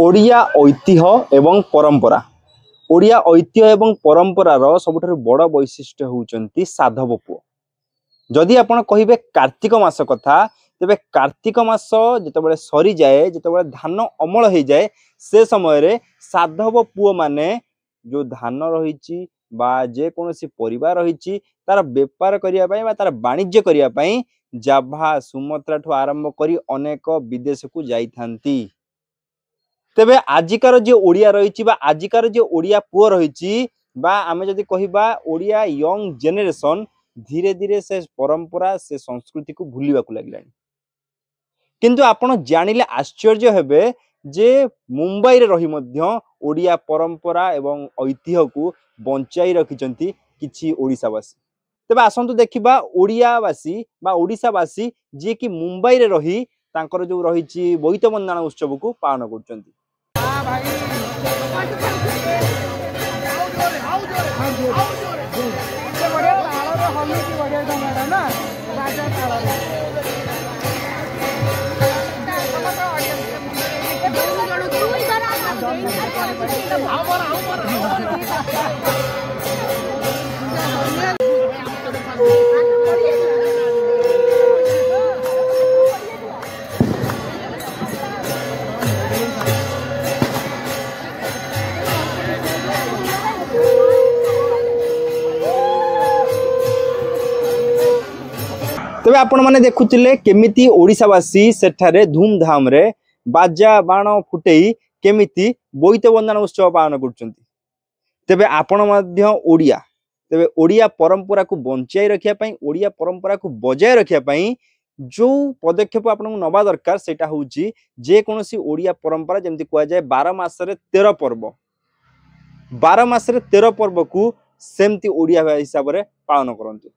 ओडिया ऐतिह्य एवं परंपरा ओडिया ऐतिह्य एवं परंपरार सबुठारु बड़ वैशिष्ट्य होउचंती साधव पुओ। जदि आपण कहिबे कार्तिक मास कथा तेबे कार्तिक मास जेतेबेले सरी जाए जेतेबेले धान अमल हो जाए से समय रे साधव पुओ माने जो धान रहिछि बा जे कोनोसी परिवार रहिछि तार व्यापार करिया पई बा तार वाणिज्य करिया पई जाभा सुमत्रा ठु आरंभ करी अनेक विदेश को जाइथांती। तेबे आजिकार जे ओडिया रहिछि बा आजिकार जे ओडिया पुओ रहिछि बा आमे जदि कहिबा ओडिया यंग जेनेरेशन धीरे धीरे से परंपरा से संस्कृति को भूलिबा को लागलानी। किंतु आपण जानिले आश्चर्य हेबे जे मुंबई रे रही मध्य ओडिया परंपरा एवं ऐतिह्य को बंचाई रखिचंती किछि ओडिसावासी। तेबे आसंतु देखिबा ओडियावासी बा ओडिसावासी जे कि मुंबई रे रही तांकर जो रहिछि बोईत बंदना उत्सव को पालन करचंती। तेबे आपण माने देखुतिले केमिति ओडिसावासी सेठारे धूमधाम रे बाजा बाण फुटेई केमिति बोईत बंदना उत्सव पालन करचंती। तेबे आपण मध्य ओडिया तेबे ओडिया परंपरा को बंचाई रखिया पई ओडिया परंपरा को बजाय रखिया पई जो पदक्षेप आपण नबा दरकार सेटा होउची जे कोनोसी ओडिया परंपरा जेमति कुआ जाय 12 मास रे 13 पर्व 12 मास रे 13 पर्व को सेमति ओडिया हिसाब रे पालन करंतु।